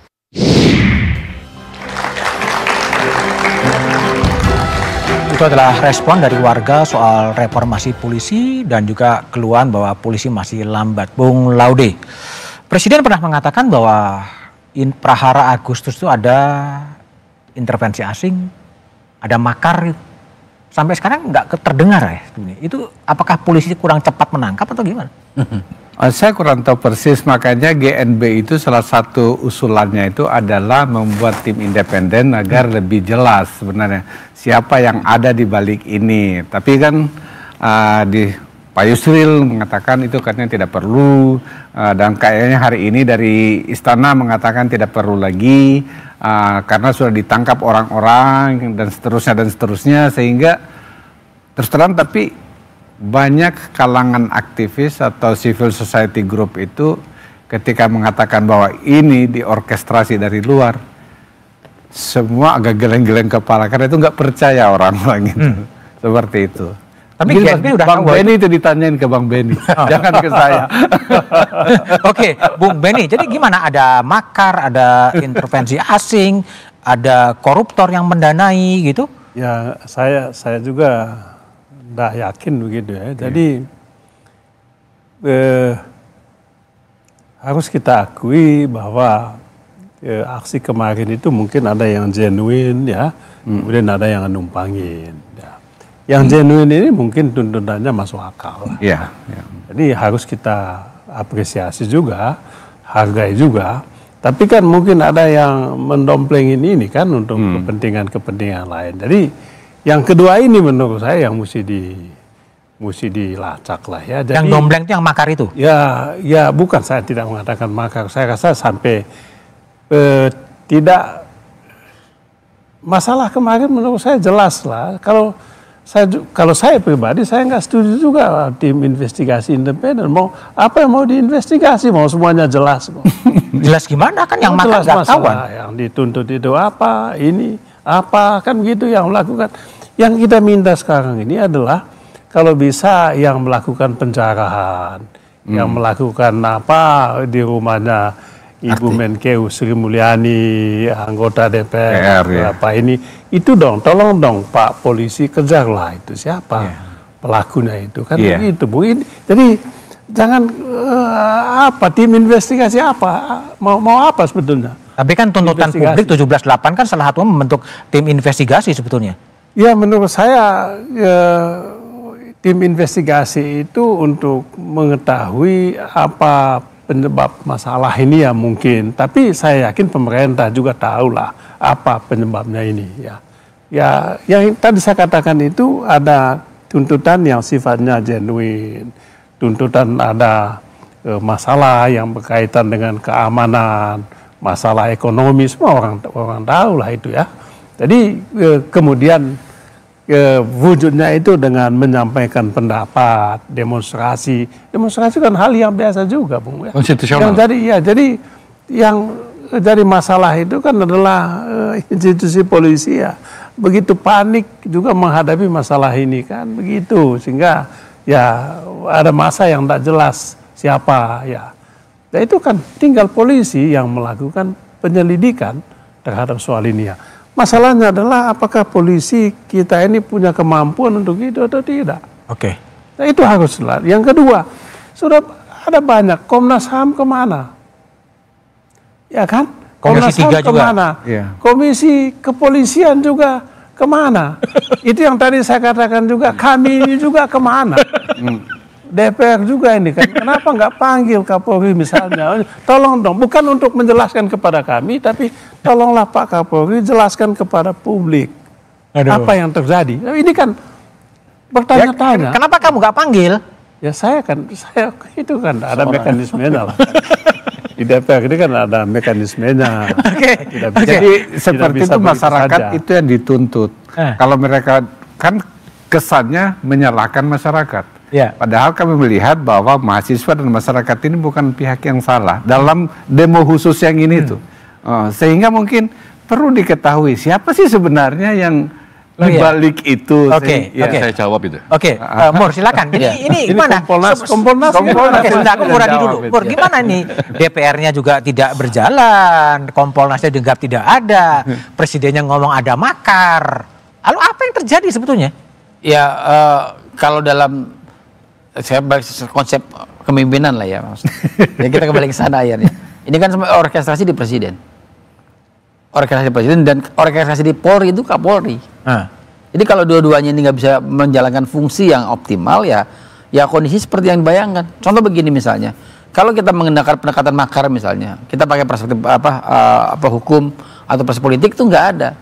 Itu adalah respon dari warga soal reformasi polisi dan juga keluhan bahwa polisi masih lambat. Bung Laude, Presiden pernah mengatakan bahwa prahara Agustus itu ada intervensi asing, ada makar. Sampai sekarang nggak terdengar ya. Itu apakah polisi kurang cepat menangkap atau gimana? Saya kurang tahu persis, makanya GNB itu salah satu usulannya itu adalah membuat tim independen agar lebih jelas sebenarnya siapa yang ada di balik ini. Tapi kan di Pak Yusril mengatakan itu katanya tidak perlu, dan kayaknya hari ini dari Istana mengatakan tidak perlu lagi karena sudah ditangkap orang-orang dan seterusnya, sehingga terus terang tapi banyak kalangan aktivis atau civil society group itu ketika mengatakan bahwa ini diorkestrasi dari luar, semua agak geleng-geleng kepala karena itu nggak percaya orang-orang itu seperti itu. Tapi udah Bang Benny itu ditanyain ke Bang Benny, jangan ke saya. Oke, Bung Benny, jadi gimana? Ada makar, ada intervensi asing, ada koruptor yang mendanai gitu? Ya, saya juga nggak yakin begitu ya. Jadi harus kita akui bahwa aksi kemarin itu mungkin ada yang genuine ya, kemudian ada yang numpangin. Ya. Yang genuine ini mungkin tuntutannya masuk akal. Yeah. Jadi harus kita apresiasi juga, hargai juga. Tapi kan mungkin ada yang mendomplengin ini kan untuk kepentingan-kepentingan lain. Jadi yang kedua ini menurut saya yang mesti dilacak lah ya. Jadi, yang dompleng itu yang makar itu? Ya bukan, saya tidak mengatakan makar. Saya rasa sampai tidak, masalah kemarin menurut saya jelas lah. Kalau saya pribadi saya nggak setuju juga tim investigasi independen. Mau apa yang mau diinvestigasi? Mau semuanya jelas kok. Jelas gimana kan yang makar nggak ketahuan? Yang dituntut itu apa? Ini apa? Kan gitu yang melakukan. Yang kita minta sekarang ini adalah kalau bisa yang melakukan penjarahan, yang melakukan apa di rumahnya Ibu Menkeu Sri Mulyani, anggota DPR, apa ini, itu dong, tolong dong Pak polisi kejarlah itu siapa pelakunya itu kan begitu Bu. Jadi jangan apa tim investigasi apa mau apa sebetulnya? Tapi kan tuntutan publik 17.8 kan salah satu membentuk tim investigasi sebetulnya. Ya menurut saya tim investigasi itu untuk mengetahui apa penyebab masalah ini ya mungkin. Tapi saya yakin pemerintah juga tahulah apa penyebabnya ini ya. Ya yang tadi saya katakan itu ada tuntutan yang sifatnya genuine, tuntutan ada masalah yang berkaitan dengan keamanan, masalah ekonomi, semua orang tahu lah itu ya. Jadi kemudian wujudnya itu dengan menyampaikan pendapat, demonstrasi kan hal yang biasa juga, Bung. Ya. Konstitusional. Jadi yang dari masalah itu kan adalah institusi polisi ya, begitu panik juga menghadapi masalah ini kan, begitu sehingga ya ada masa yang tak jelas siapa ya. Dan itu kan tinggal polisi yang melakukan penyelidikan terhadap soal ini ya. Masalahnya adalah apakah polisi kita ini punya kemampuan untuk itu atau tidak. Oke. Nah itu haruslah. Yang kedua, sudah ada banyak Komnas HAM kemana? Ya kan? Komisi 3 juga. Kemana? Ya. Komisi kepolisian juga kemana? Itu yang tadi saya katakan juga, kami ini juga kemana? DPR juga ini kan, kenapa nggak panggil Kapolri misalnya? Tolong dong, bukan untuk menjelaskan kepada kami, tapi tolonglah Pak Kapolri jelaskan kepada publik. Aduh. Apa yang terjadi. Ini kan bertanya-tanya. Ya, kenapa kamu nggak panggil? Ya saya itu kan ada mekanismenya lah. Di DPR ini kan ada mekanismenya. Jadi seperti itu masyarakat itu yang dituntut. Kalau mereka kan kesannya menyalahkan masyarakat. Ya. Padahal kami melihat bahwa mahasiswa dan masyarakat ini bukan pihak yang salah dalam demo khusus yang ini tuh. Sehingga mungkin perlu diketahui siapa sih sebenarnya yang dibalik itu. Oke. Saya jawab itu. Oke, Mur silakan. Ini gimana? Kompolnas. Oke, sebentar aku Muradi dulu. Mur, gimana nih? DPR-nya juga tidak berjalan, Kompolnasnya dianggap tidak ada, presidennya ngomong ada makar. Lalu apa yang terjadi sebetulnya? Ya kalau dalam saya konsep kepemimpinan lah ya, jadi kita kembali ke sana akhirnya. Ini kan orkestrasi di presiden, dan orkestrasi di Polri itu Kapolri. Jadi kalau dua-duanya ini nggak bisa menjalankan fungsi yang optimal ya kondisi seperti yang dibayangkan. Contoh begini misalnya, kalau kita menggunakan pendekatan makar misalnya, kita pakai perspektif apa hukum atau perspektif politik itu nggak ada.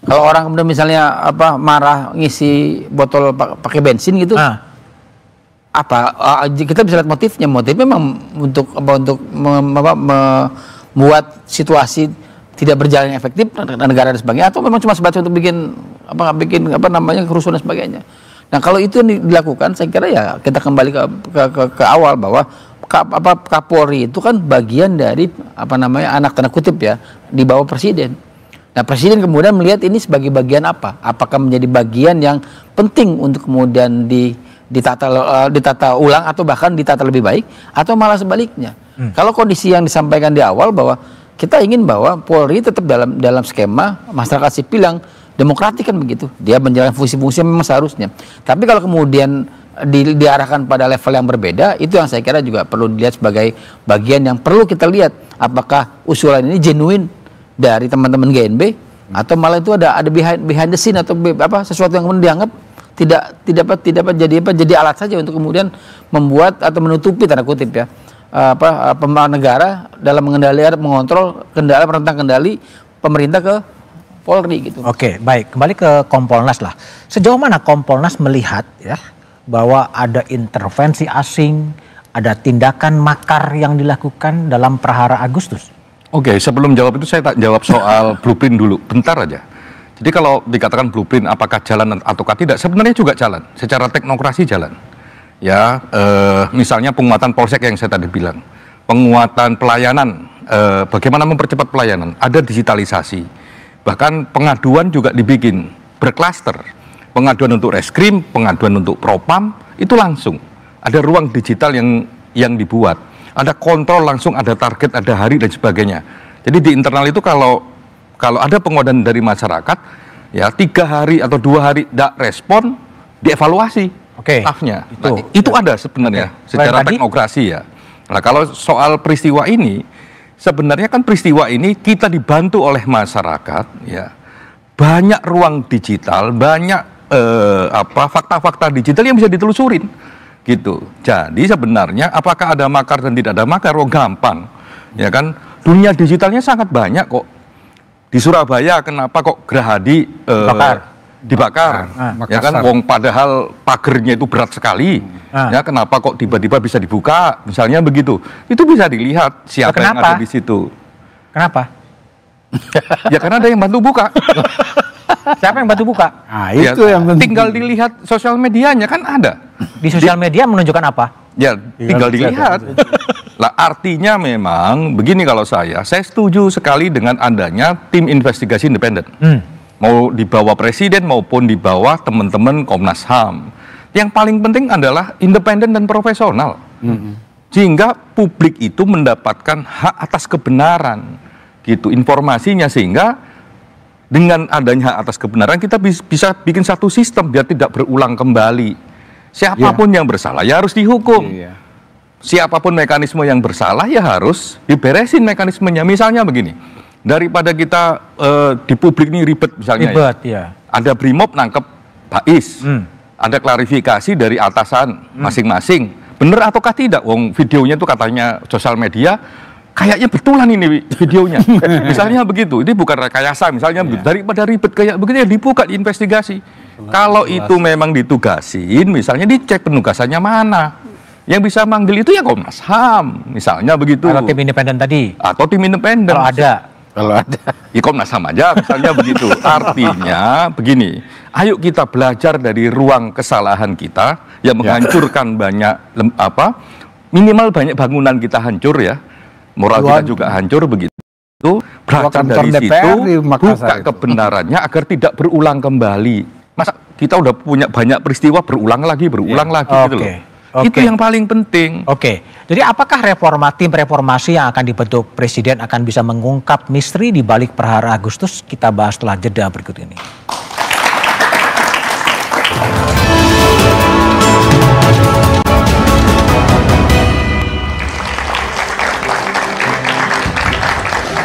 Kalau orang kemudian misalnya marah ngisi botol pakai bensin gitu. Kita bisa lihat motifnya memang untuk membuat situasi tidak berjalan efektif negara dan sebagainya, atau memang cuma sebatas untuk bikin kerusuhan dan sebagainya. Nah kalau itu yang dilakukan, saya kira ya kita kembali ke awal bahwa Kapolri itu kan bagian dari anak tanda kutip ya di bawah presiden. Nah presiden kemudian melihat ini sebagai bagian apa? Apakah menjadi bagian yang penting untuk kemudian ditata ulang atau bahkan ditata lebih baik, atau malah sebaliknya. Kalau kondisi yang disampaikan di awal bahwa kita ingin bahwa Polri tetap dalam skema masyarakat sipil yang demokratik kan begitu, dia menjalankan fungsi-fungsi memang seharusnya. Tapi kalau kemudian diarahkan pada level yang berbeda, itu yang saya kira juga perlu dilihat sebagai bagian yang perlu kita lihat apakah usulan ini genuine dari teman-teman GNB atau malah itu ada behind the scene atau sesuatu yang kemudian dianggap tidak jadi alat saja untuk kemudian membuat atau menutupi tanda kutip ya pemerintahan negara dalam mengontrol rentang kendali pemerintah ke Polri gitu. Oke, baik, kembali ke Kompolnas lah. Sejauh mana Kompolnas melihat ya bahwa ada intervensi asing, ada tindakan makar yang dilakukan dalam prahara Agustus? Oke, sebelum jawab itu saya tak jawab soal blueprint dulu, bentar aja. Jadi kalau dikatakan blueprint apakah jalan ataukah tidak, sebenarnya juga jalan, secara teknokrasi jalan. Ya, misalnya penguatan polsek yang saya tadi bilang, penguatan pelayanan, bagaimana mempercepat pelayanan, ada digitalisasi, bahkan pengaduan juga dibikin berklaster, pengaduan untuk reskrim, pengaduan untuk propam, itu langsung, ada ruang digital yang dibuat, ada kontrol langsung, ada target, ada hari dan sebagainya. Jadi di internal itu kalau ada pengaduan dari masyarakat, ya 3 hari atau 2 hari tidak respon, dievaluasi stafnya. Itu ada sebenarnya secara teknokrasi ya. Nah kalau soal peristiwa ini, sebenarnya kan peristiwa ini kita dibantu oleh masyarakat, ya banyak ruang digital, banyak fakta-fakta digital yang bisa ditelusurin gitu. Jadi sebenarnya apakah ada makar dan tidak ada makar? Oh, gampang, ya kan? Dunia digitalnya sangat banyak kok. Di Surabaya kenapa kok Gerahadi dibakar? Ya kan, wong padahal pagernya itu berat sekali. Ya kenapa kok tiba-tiba bisa dibuka? Misalnya begitu. Itu bisa dilihat siapa yang ada di situ. Kenapa? Ya karena ada yang bantu buka. Siapa yang bantu buka? Nah, itu ya, yang penting. tinggal dilihat sosial medianya kan ada. Di sosial media menunjukkan apa? Ya, tinggal dilihat. Lah artinya memang begini, kalau saya setuju sekali dengan adanya tim investigasi independen. Mau di bawah presiden maupun di bawah teman-teman Komnas HAM. Yang paling penting adalah independen dan profesional. Sehingga publik itu mendapatkan hak atas kebenaran gitu informasinya, sehingga dengan adanya hak atas kebenaran kita bisa bikin satu sistem biar tidak berulang kembali. Siapapun yang bersalah ya harus dihukum. Siapapun mekanisme yang bersalah ya harus diberesin mekanismenya. Misalnya begini, daripada kita di publik ini ribet misalnya. Ada Brimob nangkep Bais. Ada klarifikasi dari atasan masing-masing. Bener ataukah tidak? Wong videonya itu katanya sosial media, kayaknya betulan ini videonya. Misalnya begitu, ini bukan rekayasa misalnya begitu. Daripada ribet kayak begitu ya dibuka, diinvestigasi. Kalau itu memang ditugasin, misalnya dicek penugasannya mana. Yang bisa manggil itu ya Komnas HAM, misalnya begitu. Atau tim independen tadi. Atau tim independen. Kalau ada. Ya Komnas HAM aja misalnya begitu. Artinya begini, ayo kita belajar dari ruang kesalahan kita yang menghancurkan banyak minimal banyak bangunan kita hancur ya. Moral kita juga hancur begitu. Belajar dari situ, buka kebenarannya agar tidak berulang kembali. Masa kita udah punya banyak peristiwa berulang lagi gitu loh. Itu yang paling penting. Jadi apakah tim reformasi yang akan dibentuk Presiden akan bisa mengungkap misteri di balik perhara Agustus? Kita bahas setelah jeda berikut ini.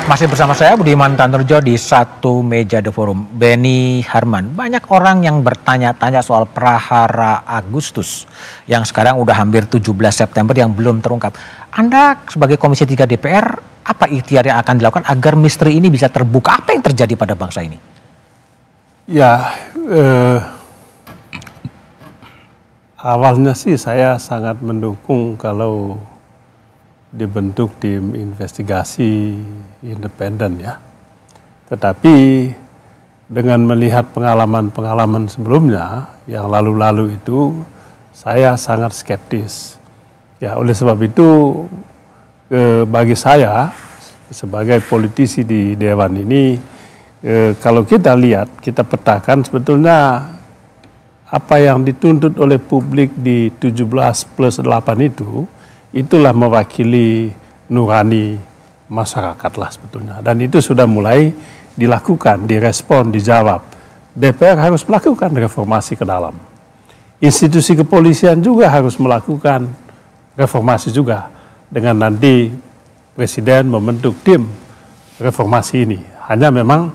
Masih bersama saya Budiman Tanurjo di Satu Meja The Forum. Benny Harman, banyak orang yang bertanya-tanya soal perhara Agustus yang sekarang udah hampir 17 September yang belum terungkap. Anda sebagai Komisi 3 DPR, apa ikhtiar yang akan dilakukan agar misteri ini bisa terbuka? Apa yang terjadi pada bangsa ini? Ya, awalnya sih saya sangat mendukung kalau dibentuk tim investigasi independen ya. Tetapi dengan melihat pengalaman-pengalaman sebelumnya yang lalu-lalu itu, saya sangat skeptis. Ya, oleh sebab itu bagi saya sebagai politisi di Dewan ini, kalau kita lihat, kita petakan sebetulnya apa yang dituntut oleh publik di 17+8 itu, itulah mewakili nurani masyarakat lah sebetulnya. Dan itu sudah mulai dilakukan, direspon, dijawab. DPR harus melakukan reformasi ke dalam. Institusi kepolisian juga harus melakukan reformasi juga. Dengan nanti Presiden membentuk tim reformasi ini. Hanya memang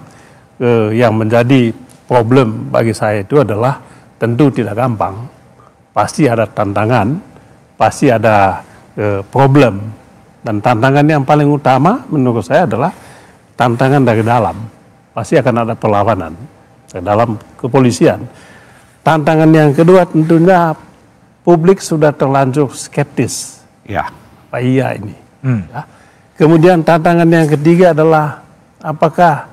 yang menjadi problem bagi saya itu adalah tentu tidak gampang. Pasti ada tantangan, pasti ada problem, dan tantangan yang paling utama menurut saya adalah tantangan dari dalam. Pasti akan ada perlawanan dari dalam kepolisian. Tantangan yang kedua tentunya publik sudah terlanjur skeptis. Ya, Pak iya ini. Ya. Kemudian tantangan yang ketiga adalah apakah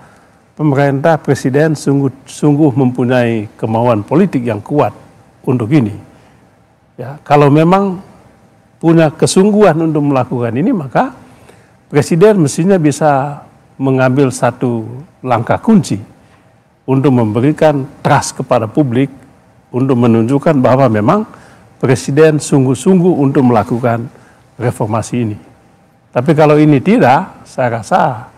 pemerintah, presiden sungguh mempunyai kemauan politik yang kuat untuk ini. Ya, kalau memang punya kesungguhan untuk melakukan ini, maka presiden mestinya bisa mengambil satu langkah kunci untuk memberikan trust kepada publik, untuk menunjukkan bahwa memang presiden sungguh-sungguh untuk melakukan reformasi ini. Tapi kalau ini tidak, saya rasa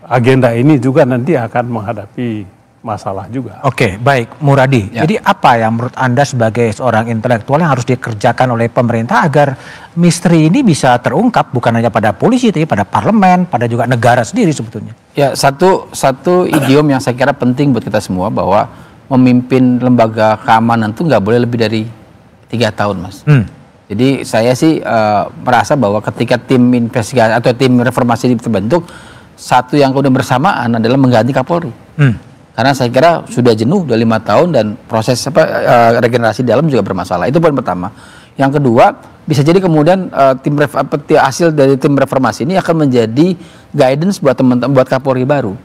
agenda ini juga nanti akan menghadapi masalah juga. Oke, baik, Muradi. Ya. Jadi apa yang menurut Anda sebagai seorang intelektual yang harus dikerjakan oleh pemerintah agar misteri ini bisa terungkap bukan hanya pada polisi, tapi pada parlemen, pada juga negara sendiri sebetulnya? Ya, satu idiom yang saya kira penting buat kita semua bahwa memimpin lembaga keamanan itu nggak boleh lebih dari 3 tahun, Mas. Jadi saya sih merasa bahwa ketika tim investigasi atau tim reformasi terbentuk, satu yang kemudian bersamaan adalah mengganti Kapolri. Karena saya kira sudah jenuh, udah 5 tahun dan proses regenerasi dalam juga bermasalah. Itu poin pertama. Yang kedua, bisa jadi kemudian hasil dari tim reformasi ini akan menjadi guidance buat teman-teman, buat Kapolri baru.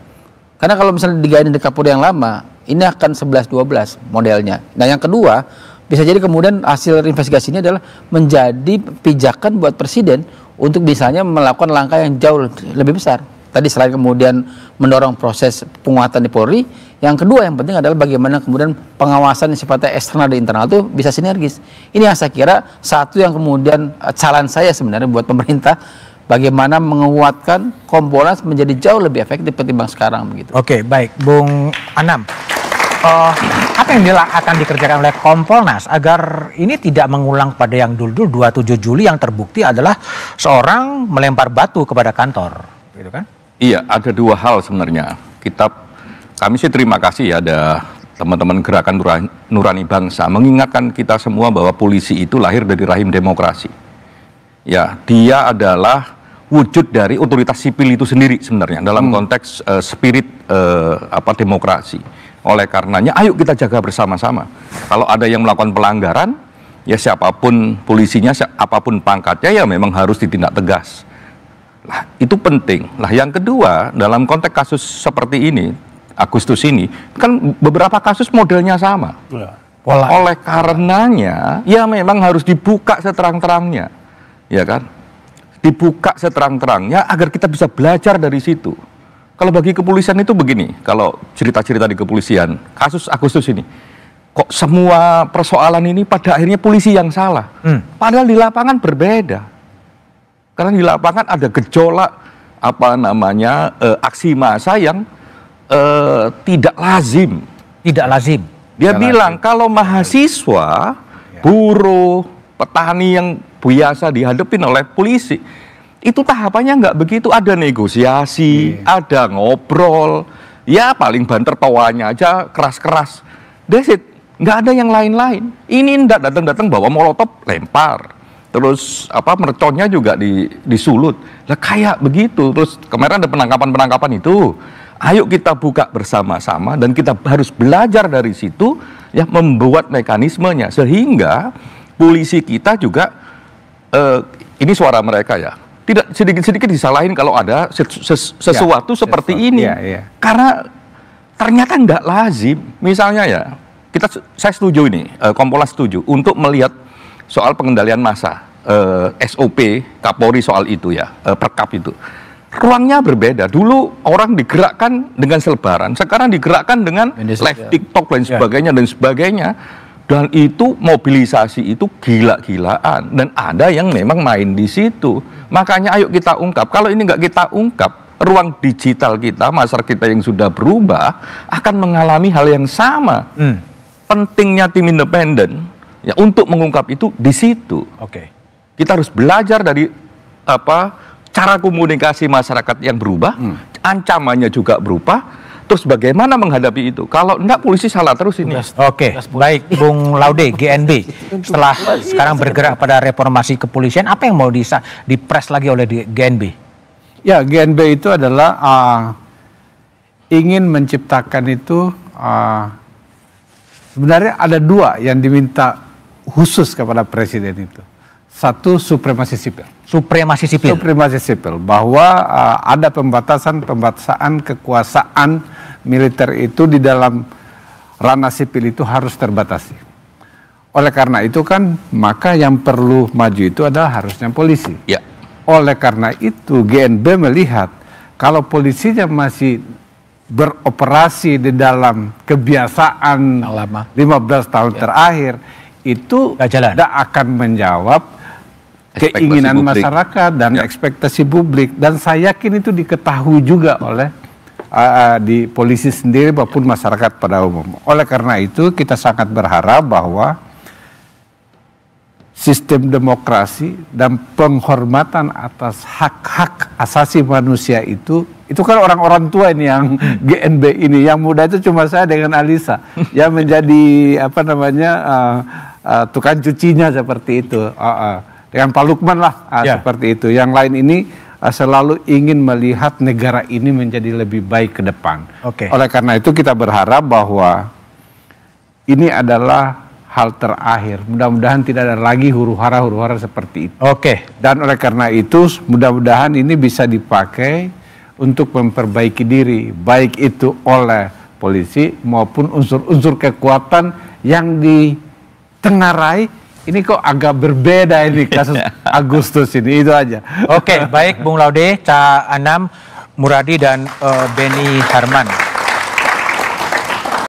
Karena kalau misalnya di guidance di Kapolri yang lama, ini akan 11-12 modelnya. Nah, yang kedua, bisa jadi kemudian hasil investigasi ini adalah menjadi pijakan buat presiden untuk misalnya melakukan langkah yang jauh lebih besar. Tadi selain kemudian mendorong proses penguatan di Polri, yang kedua yang penting adalah bagaimana kemudian pengawasan yang sifatnya eksternal dan internal itu bisa sinergis. Ini yang saya kira satu yang kemudian challenge saya sebenarnya buat pemerintah, bagaimana menguatkan Kompolnas menjadi jauh lebih efektif ketimbang sekarang begitu. Oke, baik, Bung Anam. Apa yang akan dikerjakan oleh Kompolnas agar ini tidak mengulang pada yang dulu 27 Juli yang terbukti adalah seorang melempar batu kepada kantor, gitu kan? Iya, ada 2 hal sebenarnya. Kami sih terima kasih ya ada teman-teman Gerakan Nurani Bangsa mengingatkan kita semua bahwa polisi itu lahir dari rahim demokrasi. Ya, dia adalah wujud dari otoritas sipil itu sendiri sebenarnya dalam konteks spirit demokrasi. Oleh karenanya, ayo kita jaga bersama-sama. Kalau ada yang melakukan pelanggaran, ya siapapun polisinya, apapun pangkatnya, ya memang harus ditindak tegas. Lah, itu penting. Lah, yang kedua, dalam konteks kasus seperti ini, Agustus ini, kan beberapa kasus modelnya sama. Oleh karenanya, ya memang harus dibuka seterang-terangnya, ya kan? Dibuka seterang-terangnya agar kita bisa belajar dari situ. Kalau bagi kepolisian itu begini, kalau cerita-cerita di kepolisian, kasus Agustus ini, kok semua persoalan ini pada akhirnya polisi yang salah. Padahal di lapangan berbeda. Karena di lapangan ada gejolak, aksi massa yang tidak lazim. Tidak lazim. Dia bilang kalau mahasiswa, buruh, petani yang biasa dihadapin oleh polisi, itu tahapannya nggak begitu, ada negosiasi, ada ngobrol, ya paling banter tawanya aja keras-keras. That's it, nggak ada yang lain-lain. Ini nggak datang-datang bawa molotov lempar, terus merconnya juga disulut. Lah kayak begitu. Terus kemarin ada penangkapan-penangkapan itu. Ayo kita buka bersama-sama dan kita harus belajar dari situ, ya membuat mekanismenya sehingga polisi kita juga ini suara mereka ya. Tidak sedikit-sedikit disalahin kalau ada sesuatu seperti ini. Karena ternyata nggak lazim. Misalnya ya, saya setuju ini, Kompolnas setuju untuk melihat soal pengendalian massa, SOP Kapolri soal itu ya, Perkap itu. Ruangnya berbeda. Dulu orang digerakkan dengan selebaran, sekarang digerakkan dengan live TikTok dan sebagainya. Dan itu mobilisasi itu gila-gilaan dan ada yang memang main di situ. Makanya ayo kita ungkap. Kalau ini nggak kita ungkap, ruang digital kita, masyarakat kita yang sudah berubah akan mengalami hal yang sama. Pentingnya tim independen ya untuk mengungkap itu di situ. Kita harus belajar dari cara komunikasi masyarakat yang berubah, ancamannya juga berubah. Terus bagaimana menghadapi itu? Kalau enggak polisi salah terus ini. Baik, Bung Laude, GNB. Setelah sekarang bergerak pada reformasi kepolisian, apa yang mau dipres lagi oleh GNB? Ya, GNB itu adalah ingin menciptakan itu sebenarnya ada 2 yang diminta khusus kepada presiden itu. Satu, supremasi sipil. Supremasi sipil, bahwa ada pembatasan kekuasaan militer itu di dalam ranah sipil itu harus terbatasi. Oleh karena itu kan, maka yang perlu maju itu adalah harusnya polisi. Oleh karena itu GNB melihat kalau polisinya masih beroperasi di dalam kebiasaan 15 tahun terakhir, itu tidak akan menjawab keinginan masyarakat dan ekspektasi publik, dan saya yakin itu diketahui juga oleh di polisi sendiri maupun masyarakat pada umum. Oleh karena itu kita sangat berharap bahwa sistem demokrasi dan penghormatan atas hak-hak asasi manusia itu kan orang-orang tua ini yang GNB ini, yang muda itu cuma saya dengan Alisa yang menjadi tukang cucinya seperti itu, dengan Pak Lukman lah seperti itu. Yang lain ini selalu ingin melihat negara ini menjadi lebih baik ke depan. Oleh karena itu kita berharap bahwa ini adalah hal terakhir. Mudah-mudahan tidak ada lagi huru-hara seperti itu. Dan oleh karena itu mudah-mudahan ini bisa dipakai untuk memperbaiki diri, baik itu oleh polisi maupun unsur-unsur kekuatan yang ditengarai. Ini kok agak berbeda ini kasus Agustus ini, itu aja. Baik Bung Laude, Ca Anam, Muradi dan Beni Harman.